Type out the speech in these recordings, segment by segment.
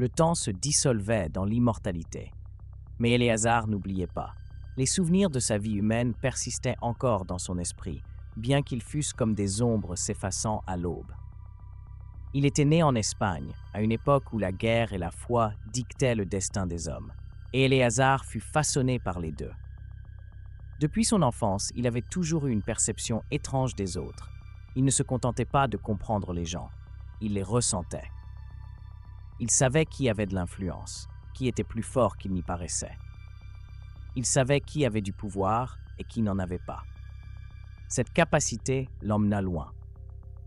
Le temps se dissolvait dans l'immortalité. Mais Éléazar n'oubliait pas. Les souvenirs de sa vie humaine persistaient encore dans son esprit, bien qu'ils fussent comme des ombres s'effaçant à l'aube. Il était né en Espagne, à une époque où la guerre et la foi dictaient le destin des hommes, et Éléazar fut façonné par les deux. Depuis son enfance, il avait toujours eu une perception étrange des autres. Il ne se contentait pas de comprendre les gens, il les ressentait. Il savait qui avait de l'influence, qui était plus fort qu'il n'y paraissait. Il savait qui avait du pouvoir et qui n'en avait pas. Cette capacité l'emmena loin.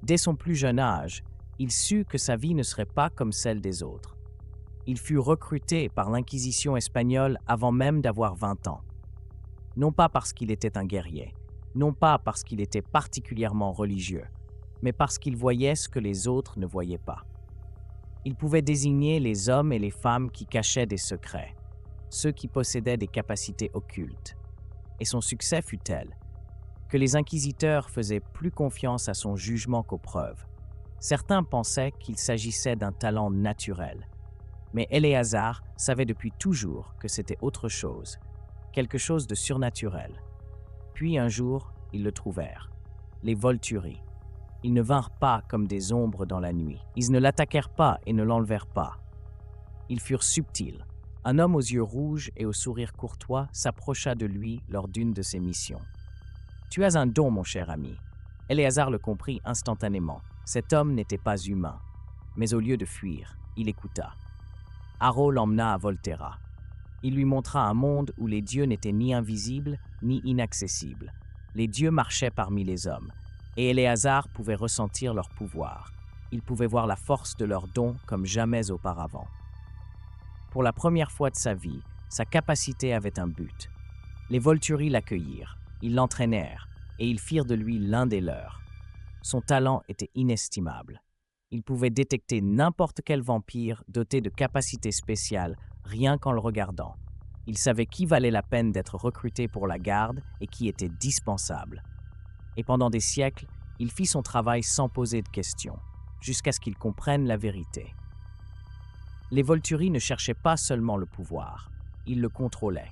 Dès son plus jeune âge, il sut que sa vie ne serait pas comme celle des autres. Il fut recruté par l'Inquisition espagnole avant même d'avoir 20 ans. Non pas parce qu'il était un guerrier, non pas parce qu'il était particulièrement religieux, mais parce qu'il voyait ce que les autres ne voyaient pas. Il pouvait désigner les hommes et les femmes qui cachaient des secrets, ceux qui possédaient des capacités occultes. Et son succès fut tel que les inquisiteurs faisaient plus confiance à son jugement qu'aux preuves. Certains pensaient qu'il s'agissait d'un talent naturel, mais Éléazar savait depuis toujours que c'était autre chose, quelque chose de surnaturel. Puis un jour, ils le trouvèrent, les Volturi. Ils ne vinrent pas comme des ombres dans la nuit. Ils ne l'attaquèrent pas et ne l'enlevèrent pas. Ils furent subtils. Un homme aux yeux rouges et au sourire courtois s'approcha de lui lors d'une de ses missions. « Tu as un don, mon cher ami. » Éléazar le comprit instantanément. Cet homme n'était pas humain. Mais au lieu de fuir, il écouta. Harro l'emmena à Volterra. Il lui montra un monde où les dieux n'étaient ni invisibles ni inaccessibles. Les dieux marchaient parmi les hommes, et Éléazar pouvait ressentir leur pouvoir. Il pouvait voir la force de leurs dons comme jamais auparavant. Pour la première fois de sa vie, sa capacité avait un but. Les Volturi l'accueillirent, ils l'entraînèrent, et ils firent de lui l'un des leurs. Son talent était inestimable. Il pouvait détecter n'importe quel vampire doté de capacités spéciales rien qu'en le regardant. Il savait qui valait la peine d'être recruté pour la garde et qui était dispensable. Et pendant des siècles, il fit son travail sans poser de questions, jusqu'à ce qu'il comprenne la vérité. Les Volturi ne cherchaient pas seulement le pouvoir, ils le contrôlaient.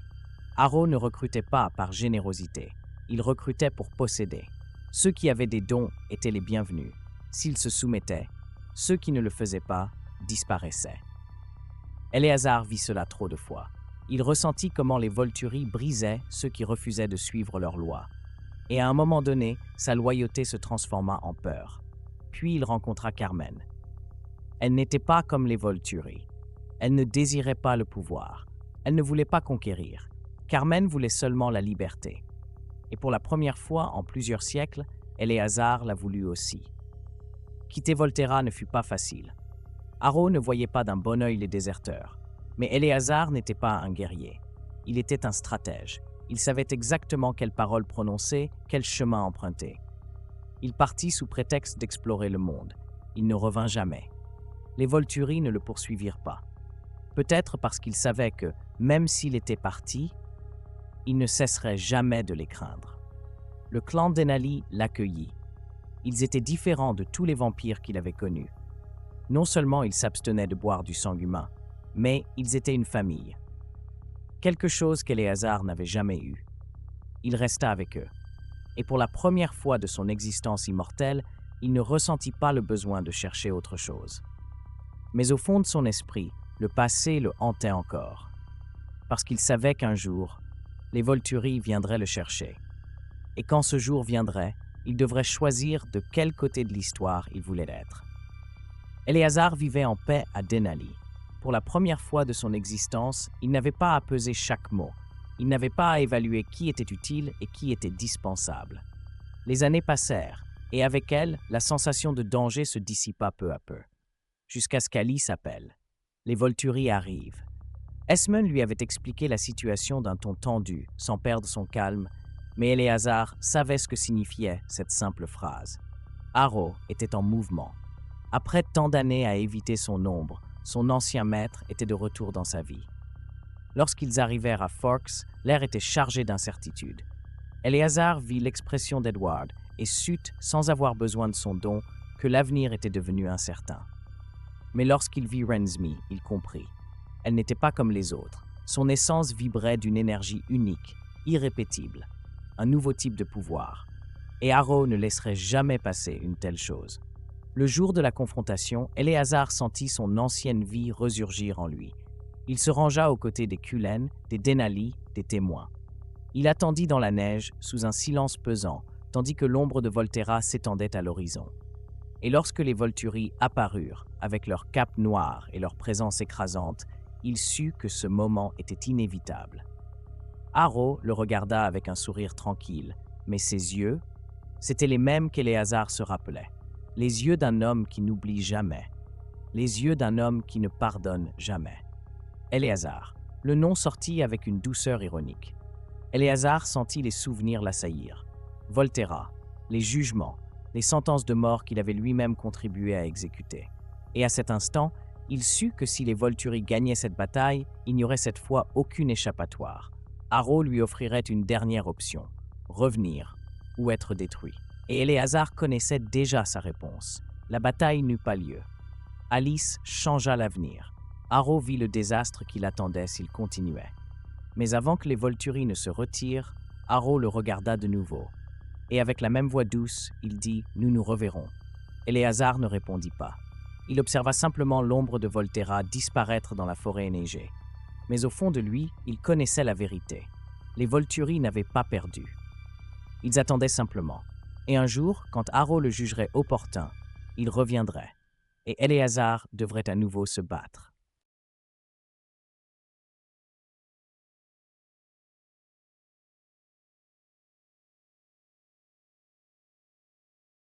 Harro ne recrutait pas par générosité, il recrutait pour posséder. Ceux qui avaient des dons étaient les bienvenus. S'ils se soumettaient, ceux qui ne le faisaient pas disparaissaient. Éléazar vit cela trop de fois. Il ressentit comment les Volturi brisaient ceux qui refusaient de suivre leurs lois. Et à un moment donné, sa loyauté se transforma en peur. Puis il rencontra Carmen. Elle n'était pas comme les Volturi. Elle ne désirait pas le pouvoir. Elle ne voulait pas conquérir. Carmen voulait seulement la liberté. Et pour la première fois en plusieurs siècles, Éléazar l'a voulu aussi. Quitter Volterra ne fut pas facile. Harro ne voyait pas d'un bon œil les déserteurs. Mais Éléazar n'était pas un guerrier. Il était un stratège. Il savait exactement quelles paroles prononcer, quel chemin emprunter. Il partit sous prétexte d'explorer le monde. Il ne revint jamais. Les Volturi ne le poursuivirent pas. Peut-être parce qu'il savait que, même s'il était parti, il ne cesserait jamais de les craindre. Le clan Denali l'accueillit. Ils étaient différents de tous les vampires qu'il avait connus. Non seulement ils s'abstenaient de boire du sang humain, mais ils étaient une famille. Quelque chose qu'Éléazar n'avait jamais eu. Il resta avec eux. Et pour la première fois de son existence immortelle, il ne ressentit pas le besoin de chercher autre chose. Mais au fond de son esprit, le passé le hantait encore. Parce qu'il savait qu'un jour, les Volturi viendraient le chercher. Et quand ce jour viendrait, il devrait choisir de quel côté de l'histoire il voulait être. Éléazar vivait en paix à Denali. Pour la première fois de son existence, il n'avait pas à peser chaque mot. Il n'avait pas à évaluer qui était utile et qui était dispensable. Les années passèrent, et avec elles, la sensation de danger se dissipa peu à peu. Jusqu'à ce qu'Ali s'appelle. Les Volturi arrivent. Esmond lui avait expliqué la situation d'un ton tendu, sans perdre son calme, mais Éléazar savait ce que signifiait cette simple phrase. Harro était en mouvement. Après tant d'années à éviter son ombre, son ancien maître était de retour dans sa vie. Lorsqu'ils arrivèrent à Forks, l'air était chargé d'incertitude. Éléazar vit l'expression d'Edward et sut, sans avoir besoin de son don, que l'avenir était devenu incertain. Mais lorsqu'il vit Rensmi, il comprit. Elle n'était pas comme les autres. Son essence vibrait d'une énergie unique, irrépétible, un nouveau type de pouvoir. Et Harrow ne laisserait jamais passer une telle chose. Le jour de la confrontation, Éléazar sentit son ancienne vie resurgir en lui. Il se rangea aux côtés des Kulen, des Denali, des témoins. Il attendit dans la neige, sous un silence pesant, tandis que l'ombre de Volterra s'étendait à l'horizon. Et lorsque les Volturi apparurent, avec leurs capes noires et leur présence écrasante, il sut que ce moment était inévitable. Harrow le regarda avec un sourire tranquille, mais ses yeux, c'étaient les mêmes qu'Éléazar se rappelait. Les yeux d'un homme qui n'oublie jamais. Les yeux d'un homme qui ne pardonne jamais. Éléazar. Le nom sortit avec une douceur ironique. Éléazar sentit les souvenirs l'assaillir. Volterra, les jugements, les sentences de mort qu'il avait lui-même contribué à exécuter. Et à cet instant, il sut que si les Volturi gagnaient cette bataille, il n'y aurait cette fois aucune échappatoire. Harrow lui offrirait une dernière option, revenir ou être détruit. Et Éléazar connaissait déjà sa réponse. La bataille n'eut pas lieu. Alice changea l'avenir. Harrow vit le désastre qui l'attendait s'il continuait. Mais avant que les Volturi ne se retirent, Harrow le regarda de nouveau. Et avec la même voix douce, il dit « Nous nous reverrons ». Éléazar ne répondit pas. Il observa simplement l'ombre de Volterra disparaître dans la forêt enneigée. Mais au fond de lui, il connaissait la vérité. Les Volturi n'avaient pas perdu. Ils attendaient simplement. Et un jour, quand Harrow le jugerait opportun, il reviendrait. Et Éléazar devrait à nouveau se battre.